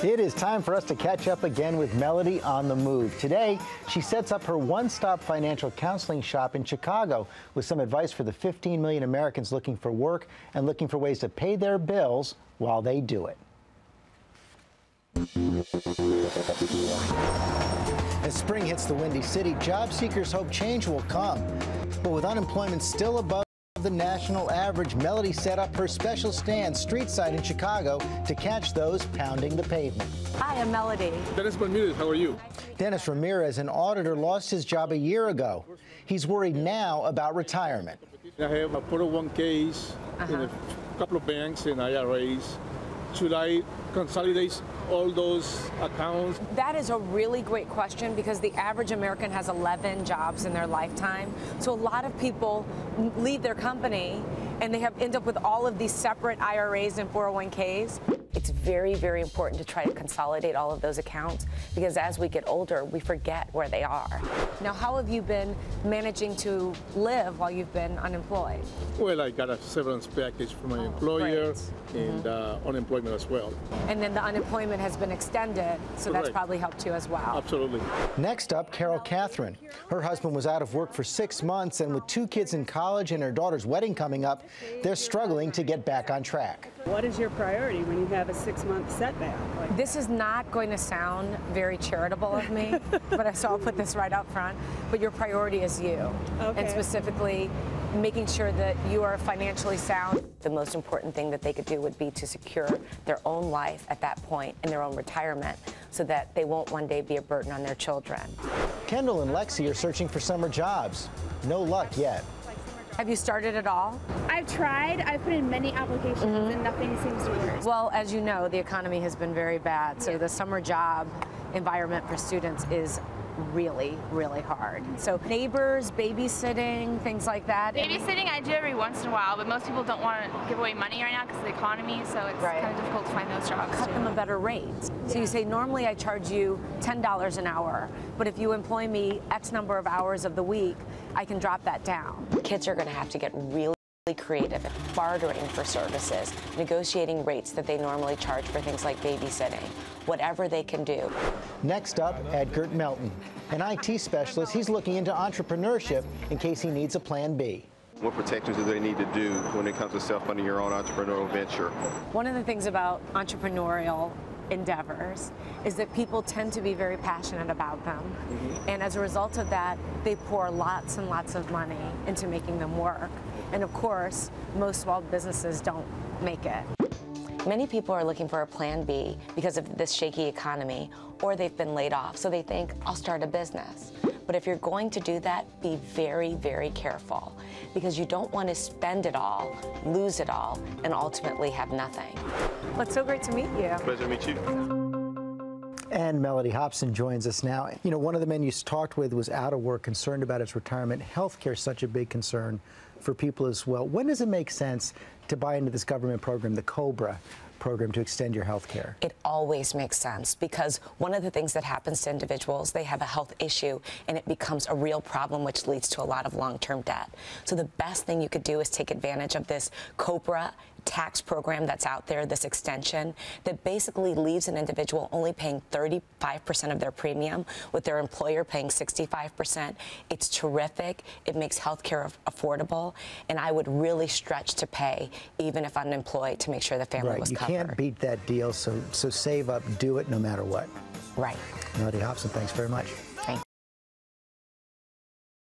It is time for us to catch up again with Mellody on the Move. Today, she sets up her one-stop financial counseling shop in Chicago with some advice for the 15 million Americans looking for work and looking for ways to pay their bills while they do it. As spring hits the Windy City, job seekers hope change will come. But with unemployment still above the national average, Mellody set up her special stand street side in Chicago to catch those pounding the pavement. Hi, I'm Mellody. Dennis Ramirez, how are you? Dennis Ramirez, an auditor, lost his job a year ago. He's worried now about retirement. I have a 401ks in a couple of banks and IRAs. Should I consolidate all those accounts? That is a really great question because the average American has 11 jobs in their lifetime. So a lot of people leave their company and they end up with all of these separate IRAs and 401ks. It's very, very important to try to consolidate all of those accounts because as we get older, we forget where they are. Now, how have you been managing to live while you've been unemployed? Well, I got a severance package from my employer and unemployment as well. And then the unemployment has been extended, so that's probably helped you as well. Absolutely. Next up, Carol Catherine. Her husband was out of work for 6 months, and with 2 kids in college and her daughter's wedding coming up, they're struggling to get back on track. What is your priority when you have a 6-month setback? This is not going to sound very charitable of me, so I'll put this right up front. But your priority is you, and specifically making sure that you are financially sound. The most important thing that they could do would be to secure their own life at that point in their own retirement so that they won't one day be a burden on their children. Kendall and Lexi are searching for summer jobs. No luck yet. Have you started at all? I've tried. I've put in many applications and nothing seems to work. Well, as you know, the economy has been very bad, so the summer job environment for students is really, really hard. So neighbors, babysitting, things like that. Babysitting I do every once in a while, but most people don't want to give away money right now because of the economy, so it's kind of difficult to find those jobs. Cut them a better rate. So you say, normally I charge you $10 an hour, but if you employ me X number of hours of the week, I can drop that down. Kids are going to have to get really creative at bartering for services, negotiating rates that they normally charge for things like babysitting, whatever they can do. Next up, Edgert Melton, an IT specialist. He's looking into entrepreneurship in case he needs a plan B. What protections do they need to do when it comes to self-funding your own entrepreneurial venture? One of the things about entrepreneurial endeavors is that people tend to be very passionate about them. And as a result of that, they pour lots and lots of money into making them work. And of course, most small businesses don't make it. Many people are looking for a plan B because of this shaky economy, or they've been laid off, so they think, I'll start a business. But if you're going to do that, be very, very careful, because you don't want to spend it all, lose it all, and ultimately have nothing. Well, it's so great to meet you. Pleasure to meet you. And Mellody Hobson joins us now. You know, one of the men you talked with was out of work, concerned about his retirement. Healthcare is such a big concern for people as well. When does it make sense to buy into this government program, the COBRA program, to extend your health care? It always makes sense because one of the things that happens to individuals, they have a health issue and it becomes a real problem, which leads to a lot of long-term debt. So the best thing you could do is take advantage of this COBRA tax program that's out there, this extension, that basically leaves an individual only paying 35% of their premium, with their employer paying 65%. It's terrific. It makes healthcare affordable, and I would really stretch to pay, even if unemployed, to make sure the family was covered. You can't beat that deal, so save up, do it no matter what. Right. Mellody Hobson, thanks very much. Thanks.